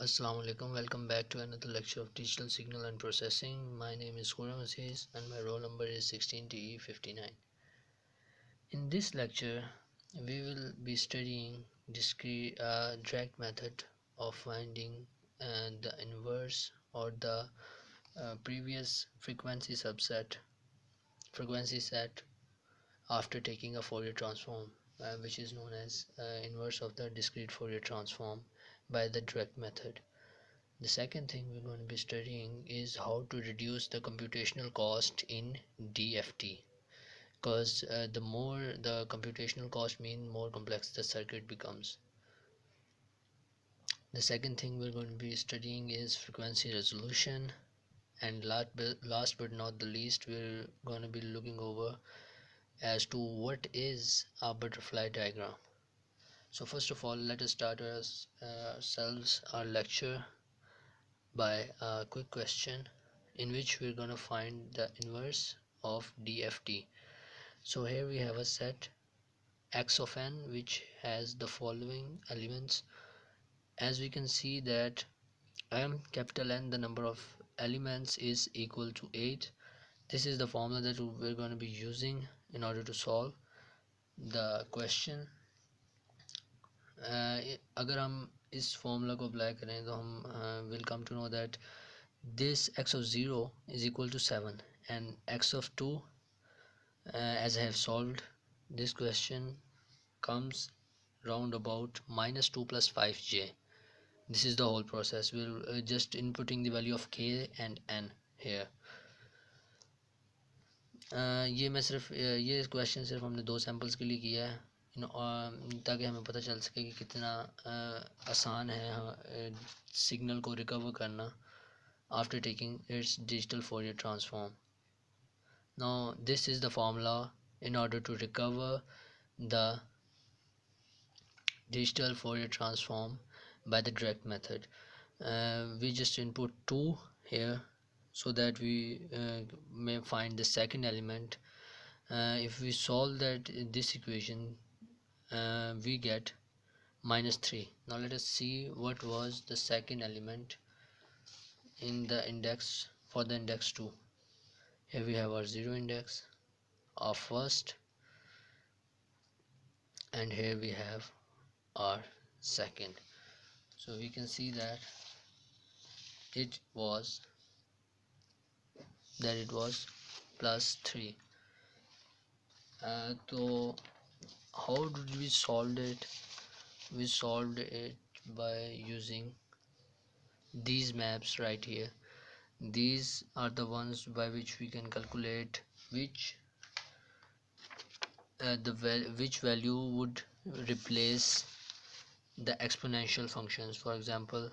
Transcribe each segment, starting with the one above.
Assalamu alaikum. Welcome back to another lecture of digital signal and processing. My name is Khurram Aziz and my roll number is 16TE59. In this lecture, we will be studying discrete direct method of finding the inverse or the previous frequency set after taking a Fourier transform, which is known as inverse of the discrete Fourier transform by the direct method. The second thing we're going to be studying is how to reduce the computational cost in DFT, because the more the computational cost mean, more complex the circuit becomes. The second thing we're going to be studying is frequency resolution, and last but not the least, we're going to be looking over as to what is a butterfly diagram. So first of all, let us start our lecture by a quick question in which we're going to find the inverse of DFT. So here we have a set x of n which has the following elements. As we can see that capital N, the number of elements, is equal to 8. This is the formula that we're going to be using in order to solve the question. अगर हम इस formula को apply करें तो हम will come to know that this x of 0 is equal to 7 and x of 2, as I have solved this question, comes round about minus 2 plus 5j. This is the whole process. We're just inputting the value of k and n here. ये मैं सिर्फ ये question सिर्फ हमने 2 samples के लिए किया है ताकि हमें पता चल सके कि कितना आसान है सिग्नल को रिकवर करना after taking its digital Fourier transform. Now this is the formula in order to recover the digital Fourier transform by the direct method. We just input 2 here so that we may find the second element. If we solve this equation, we get minus 3. Now let us see what was the second element in the index for the index 2. Here we have our 0 index, our first, and here we have our second. So we can see that it was plus 3. So how did we solve it? We solved it by using these maps right here. These are the ones by which we can calculate which value would replace the exponential functions. For example,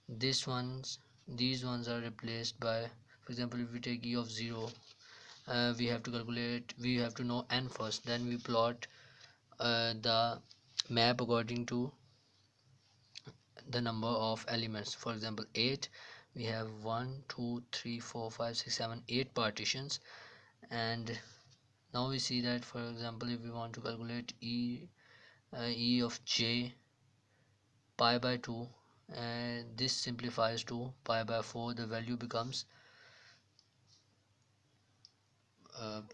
these ones are replaced by, for example, if we take e of 0, we have to know n first, then we plot the map according to the number of elements. For example, 8, we have 1 2 3 4 5 6 7 8 partitions, and now we see that, for example, if we want to calculate e of j pi by 2, this simplifies to pi by 4. The value becomes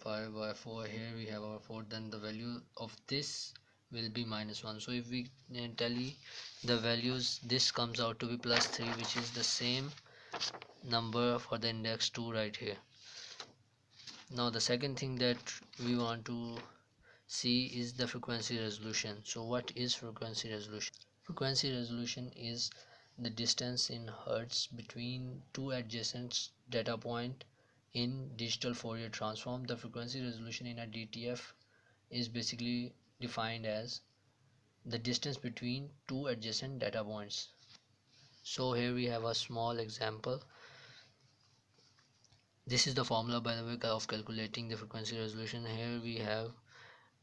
pi by 4. Here we have our 4, then the value of this will be minus 1. So if we tally the values, this comes out to be plus 3, which is the same number for the index 2 right here. Now the second thing that we want to see is the frequency resolution. So what is frequency resolution? Frequency resolution is the distance in hertz between two adjacent data point in digital Fourier transform. The frequency resolution in a DTF is basically defined as the distance between two adjacent data points. So here we have a small example. This is the formula, by the way, of calculating the frequency resolution. Here we have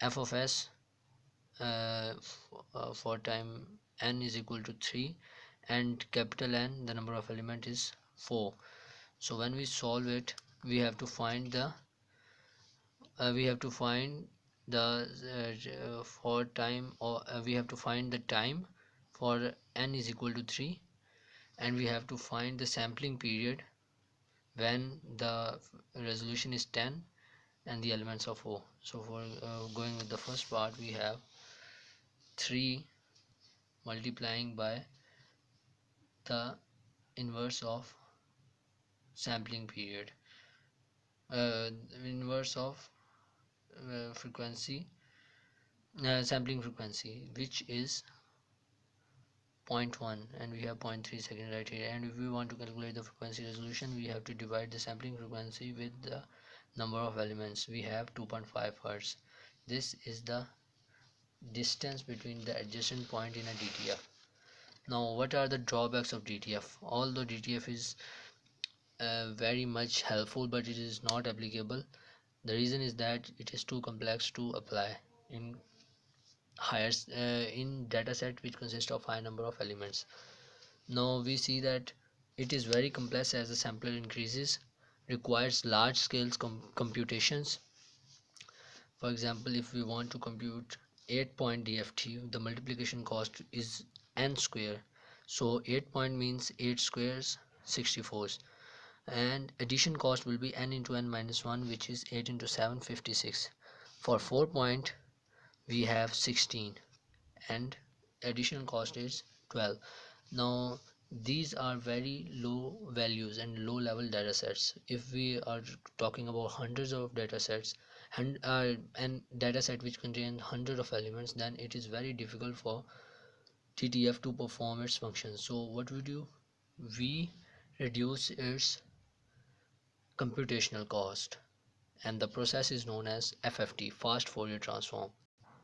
f of s for time n is equal to 3 and capital N, the number of element, is 4. So when we solve it, we have to find the for time, or we have to find the time for n is equal to 3 and we have to find the sampling period when the resolution is 10 and the elements are 4. So for going with the first part, we have 3 multiplying by the inverse of sampling period, inverse of frequency, sampling frequency, which is 0.1, and we have 0.3 second right here. And if we want to calculate the frequency resolution, we have to divide the sampling frequency with the number of elements. We have 2.5 Hertz. This is the distance between the adjacent point in a DTF. Now, what are the drawbacks of DTF? Although DTF is very much helpful, but it is not applicable. The reason is that it is too complex to apply in higher in dataset which consists of high number of elements. Now we see that it is very complex as the sampler increases, requires large scale computations. For example, if we want to compute 8-point DFT, the multiplication cost is n square. So 8 point means 8 squares 64s, and addition cost will be n into n minus 1, which is 8 into 7 56. For 4 point we have 16 and additional cost is 12. Now these are very low values and low level data sets. If we are talking about hundreds of data sets and data set which contain hundreds of elements, then it is very difficult for TTF to perform its functions. So what we do, we reduce its computational cost, and the process is known as FFT, fast Fourier transform.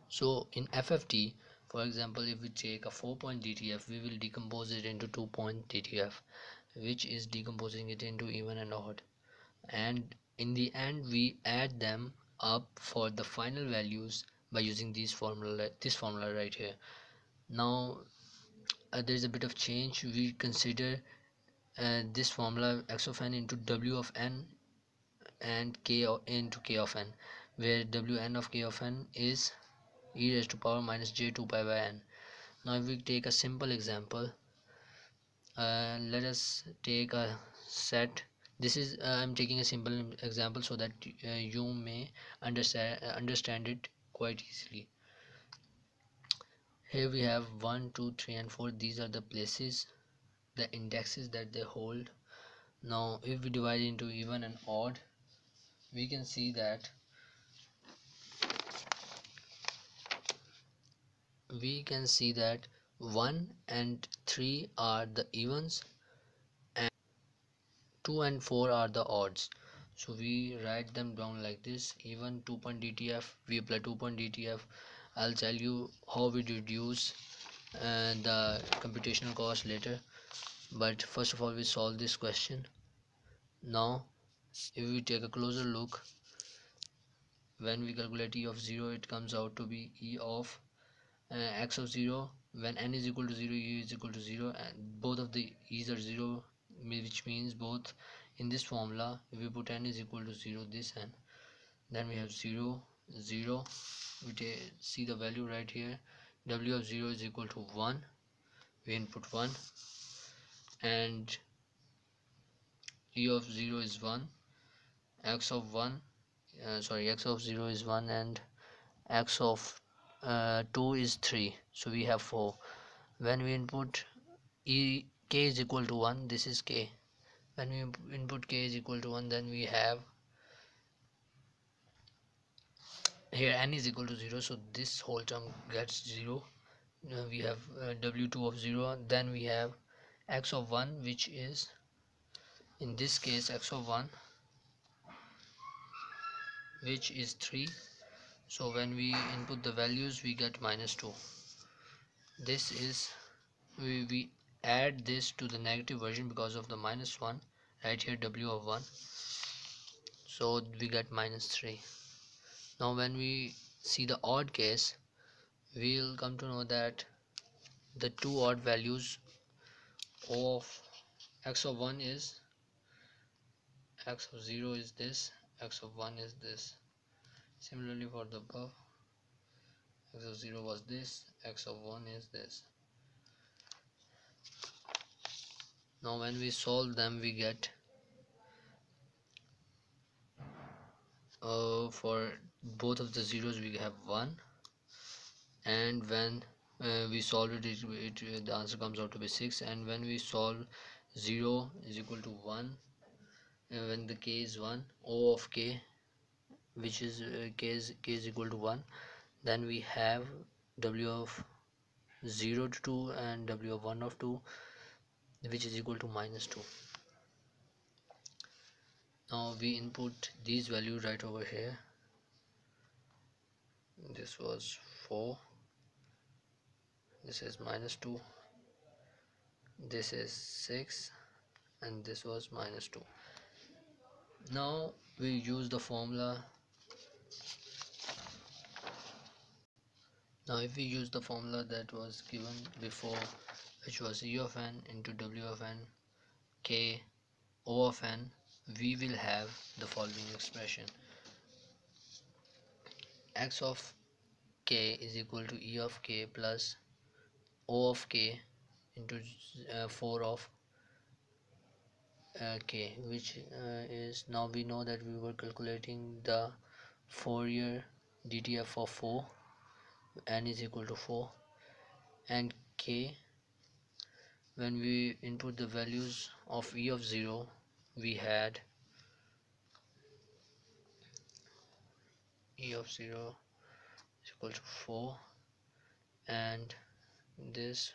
So in FFT, for example, if we take a 4-point DTF, we will decompose it into 2-point DTF, which is decomposing it into even and odd, and in the end we add them up for the final values by using this formula right here. Now there is a bit of change. We consider this formula x of n into w of n and k into k of n, where wn of k of n is e raised to power minus j 2 pi by n. Now if we take a simple example, let us take a set. This is I'm taking a simple example so that you may understand it quite easily. Here we have 1 2 3 and 4. These are the places, the indexes that they hold. Now if we divide it into even and odd, we can see that we can see that 1 and 3 are the evens and 2 and 4 are the odds. So we write them down like this: even 2-point DTF, we apply 2-point DTF. I'll tell you how we reduce the computational cost later, but first of all we solve this question. Now if we take a closer look, when we calculate e of 0, it comes out to be e of x of 0. When n is equal to 0, e is equal to 0, and both of the e's are 0, which means both in this formula, if we put n is equal to 0, this n, then we have 0 0. We see the value right here. W of 0 is equal to 1. We input 1, and e of 0 is 1. X of 1 x of 0 is 1, and x of 2 is 3, so we have 4. When we input k is equal to 1, this is k. When we input k is equal to 1, then we have here n is equal to 0, so this whole term gets 0. We have w2 of 0. Then we have x of 1, which is in this case x of 1, which is 3. So when we input the values, we get minus 2. This is we add this to the negative version because of the minus 1 right here, w of 1, so we get minus 3. Now when we see the odd case, we'll come to know that the two odd values of x of 1 is x of 0 is this, x of 1 is this. Similarly for the above, x of 0 was this, x of 1 is this. Now when we solve them, we get for both of the zeros we have 1, and when we solve it, the answer comes out to be 6. And when we solve 0 is equal to 1, when the k is 1, O of k, which is k is equal to 1, then we have w of 0 to 2 and w of 1 of 2, which is equal to -2. Now we input these values right over here. This was 4, this is -2, this is 6, and this was -2. Now we use the formula. Now if we use the formula that was given before, which was E of n into W of n k O of n, we will have the following expression: x of k is equal to E of k plus O of k into 4 of k, which is, now we know that we were calculating the Fourier DTF of 4, n is equal to 4, and k, when we input the values of E of 0, we had E of 0 is equal to 4, and this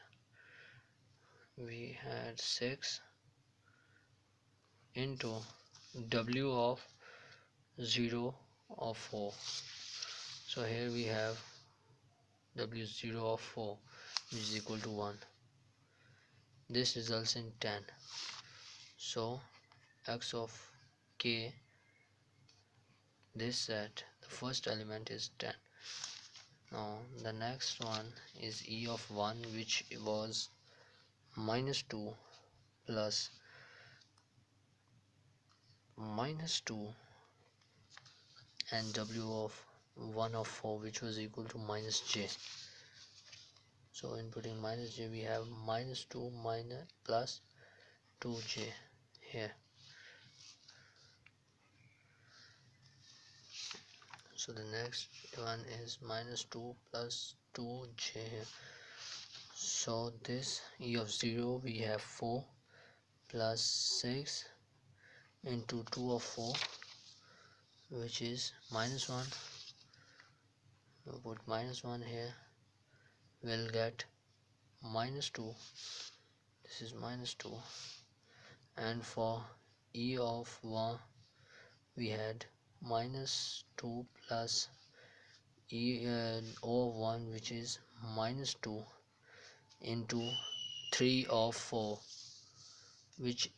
we had 6 into W of 0 of 4. So here we have W0 of 4, which is equal to 1. This results in 10. So x of k, this set, the first element is 10. Now the next one is E of 1, which was -2 plus -2, and W of 1 of 4, which was equal to -j. So inputting -j, we have -2 minus plus 2j here. So the next one is -2 plus 2j here. So this E of 0, we have 4 plus 6 into 2 of 4, which is -1. We'll put -1 here, we'll get -2, this is -2, and for E of 1 we had -2 plus O of 1, which is -2 into 3 of 4, which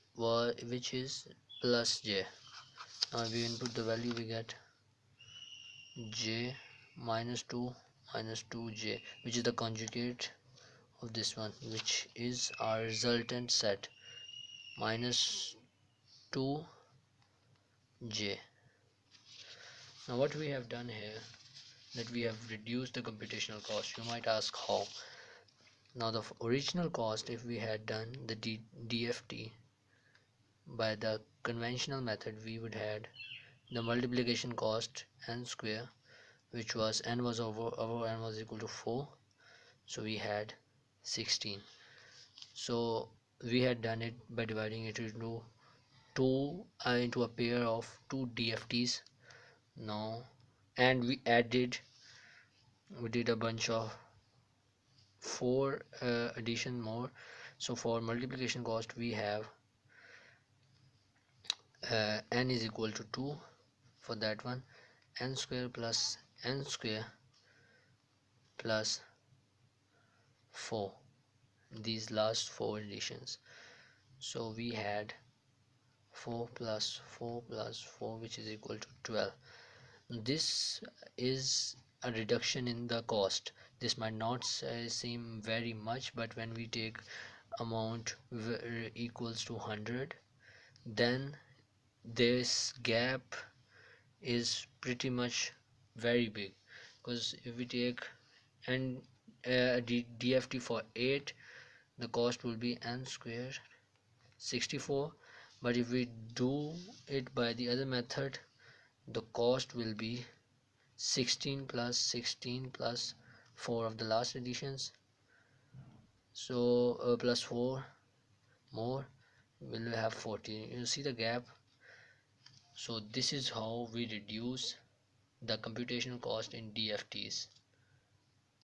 is plus j. Now if we input the value, we get j -2 minus 2j, which is the conjugate of this one, which is our resultant set, -2j. Now what we have done here, that we have reduced the computational cost. You might ask how. Now the original cost, if we had done the DFT by the conventional method, we would had the multiplication cost n square, which was n was over n was equal to 4, so we had 16. So we had done it by dividing it into into a pair of 2 DFTs. Now, and we did a bunch of 4 addition more. So for multiplication cost, we have n is equal to 2 for that one, n square plus n square plus 4, these last 4 additions. So we had 4 plus 4 plus 4, which is equal to 12. This is a reduction in the cost. This might not seem very much, but when we take amount equals to 100, then this gap is pretty much very big, because if we take n DFT for 8, the cost will be n square 64, but if we do it by the other method, the cost will be 16 plus 16 plus 4 of the last additions, so plus 4 more will have 14. You see the gap. So this is how we reduce the computational cost in DFTs.